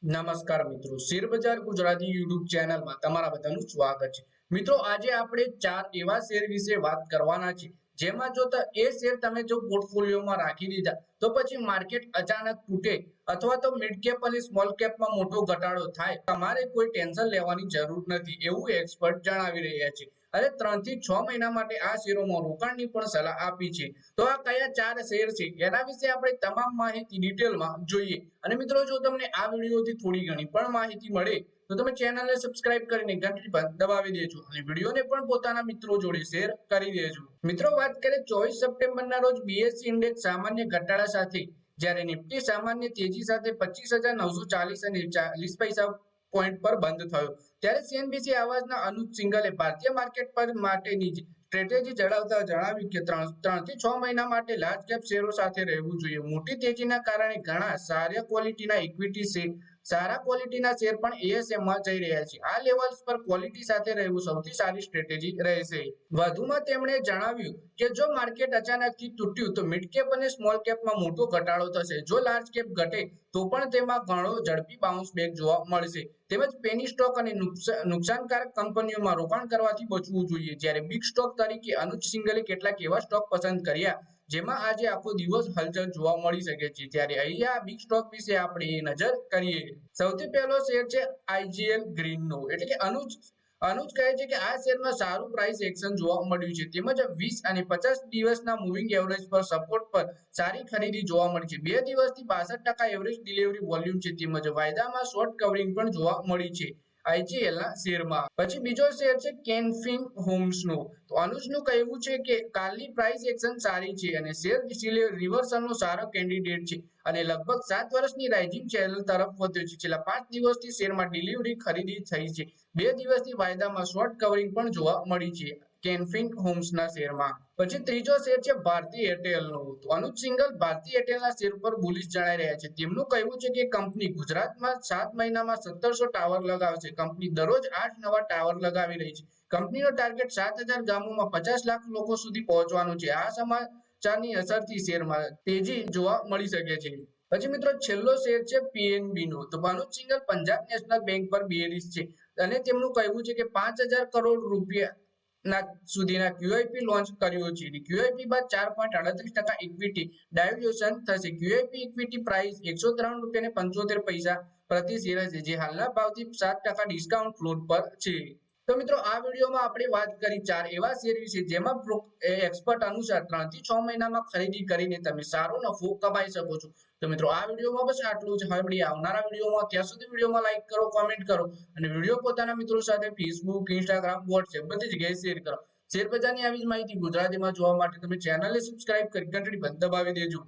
નમસ્કાર મિત્રો, શેરબજાર ગુજરાતી યુટ્યુબ ચેનલમાં તમારા બધાનું સ્વાગત છે। મિત્રો, આજે આપણે ચાર એવા શેર વિશે વાત કરવાના છે જેમાં જો એ શેર તમે જો પોર્ટફોલિયોમાં રાખી દીધા તો પછી માર્કેટ અચાનક તૂટે અથવા તો મિડ કેપ અને સ્મોલ કેપમાં મોટો ઘટાડો થાય, તમારે કોઈ ટેન્શન લેવાની જરૂર નથી એવું એક્સપર્ટ જણાવી રહ્યા છે। અને 3 થી 6 મહિના માટે આ શેરોમાં રોકાણની પણ સલાહ આપી છે। તો આ કયા ચાર શેર છે એના વિશે આપણે તમામ માહિતી ડિટેલમાં જોઈએ। અને મિત્રો, જો તમને આ વિડીયોથી થોડી ઘણી પણ માહિતી મળે તો તમે ચેનલને સબસ્ક્રાઇબ કરીને ઘંટી પર દબાવી દેજો અને વિડીયોને પણ પોતાના મિત્રો જોડે શેર કરી દેજો। મિત્રો, વાત કરીએ 24 સપ્ટેમ્બરના રોજ બીએસસી ઇન્ડેક્સ સામાન્ય ઘટાડા સાથે, જ્યારે નિફ્ટી સામાન્ય તેજી સાથે 25,940 અને 40 પૈસા પોઈન્ટ પર બંધ થયો। ત્યારે સીએનબીસી આવાજના અનુજ સિંઘલે ભારતીય માર્કેટ પર માટેની સ્ટ્રેટેજી જણાવતા જણાવ્યું કે 3 થી 6 મહિના માટે લાર્જ કેપ શેરો સાથે રહેવું જોઈએ। મોટી તેજીના કારણે ઘણા સારા ક્વોલિટીના ઇક્વિટી શેર પણ એએસએમ માં જઈ રહ્યા છે। આ લેવલ્સ પર ક્વોલિટી સાથે રહેવું સૌથી સારી સ્ટ્રેટેજી રહેશે। વધુમાં તેમણે જણાવ્યું કે જો માર્કેટ અચાનકથી તૂટ્યું તો મિડ કેપ અને સ્મોલ કેપમાં મોટો ઘટાડો થશે। જો લાર્જ કેપ ઘટે તો પણ તેમાં ઘણો ઝડપી બાઉન્સ બેક જોવા મળશે। તેમજ પેની સ્ટોક અને નુકસાનકારક કંપનીઓમાં રોકાણ કરવાથી બચવું જોઈએ। જ્યારે બિગ સ્ટોક તરીકે અનુજ સિંઘલે કેટલાક એવા સ્ટોક પસંદ કર્યા જેમાં આજે આખો દિવસ હલચલ જોવા મળી શકે છે। ત્યારે અહીંયા બિગ સ્ટોક વિશે આપણે નજર કરીએ। સૌથી પહેલો શેર છે આઈજીએલ ગ્રીનનો, એટલે કે અનુજ કહે છે કે આ શેરમાં સારું પ્રાઇસ એક્શન જોવા મળ્યું છે। તેમજ 20 અને 50 દિવસના મૂવિંગ એવરેજ પર સપોર્ટ પર સારી ખરીદી જોવા મળી છે। 2 દિવસથી 62% એવરેજ ડિલિવરી વોલ્યુમ છે। તેમજ વાયદામાં શોર્ટ કવરિંગ પણ જોવા મળી છે આઈજીએલ ના શેરમાં। પછી બીજો શેર છે કેનફિન હોમ્સનો। તો અનુજનું કહેવું છે કે કાલની પ્રાઇસ એક્શન સારી છે અને શેર રિવર્સલનો સારો કેન્ડિડેટ છે અને લગભગ 7 વર્ષની રાઇઝિંગ ચેનલ તરફ વધ્યો છે। છેલ્લા 5 દિવસથી શેરમાં ડિલિવરી ખરીદી થઈ છે। 2 દિવસથી વાયદામાં શોર્ટ કવરિંગ પણ જોવા મળી છે કેનફિન હોમ્સના શેરમાં। પછી ત્રીજો શેર છે ભારતી એરટેલનો। તો અનુજ સિંઘલ ભારતી એરટેલના શેર પર બુલિશ જણાઈ રહ્યા છે। તેમનું કહેવું છે કે કંપની ગુજરાતમાં 7 મહિનામાં 1700 ટાવર લગાવશે। કંપની દરરોજ 8 નવા ટાવર લગાવી રહી છે। કંપનીનો ટાર્ગેટ 7,000 ગામોમાં 50 લાખ લોકો સુધી પહોંચવાનું છે। આ સમાચારની અસરથી શેરમાં તેજી જોવા મળી શકે છે। પછી મિત્રો, છેલ્લો શેર છે પીએનબી નો। તો અનુજ સિંઘલ પંજાબ નેશનલ બેંક પર બેરિશ છે અને તેમનું કહેવું છે કે 5,000 કરોડ રૂપિયા સુધીના ક્યુઆઈપી લોન્ચ કર્યો છે। ક્યુઆઈપી બાદ 4.38% ઇક્વિટી ડાયલ્યુશન થશે। ક્યુઆઈપી ઇક્વિટી પ્રાઇસ ₹103.75 પ્રતિ શેર છે, જે હાલના ભાવથી 7% ડિસ્કાઉન્ટ ફ્લોર પર છે। તો મિત્રો, આ વિડીયોમાં આપણે વાત કરી ચાર એવા શેર વિશે જેમાં એક્સપર્ટ અનુસાર 3 થી 6 મહિનામાં ખરીદી કરીને તમે સારો નફો કમાઈ શકો છો। તો મિત્રો, આ વિડીયોમાં બસ આટલું જ। હવે મળીએ આવનારા વિડીયોમાં। ત્યાં સુધી વિડીયોમાં લાઈક કરો, કોમેન્ટ કરો અને વિડીયો પોતાના મિત્રો સાથે ફેસબુક, ઇન્સ્ટાગ્રામ, વોટ્સએપ બધી જગ્યાએ શેર કરો। શેર બજારની આવી જ માહિતી ગુજરાતીમાં જોવા માટે તમે ચેનલને સબસ્ક્રાઇબ કરી ઘંટડી પર દબાવી દેજો।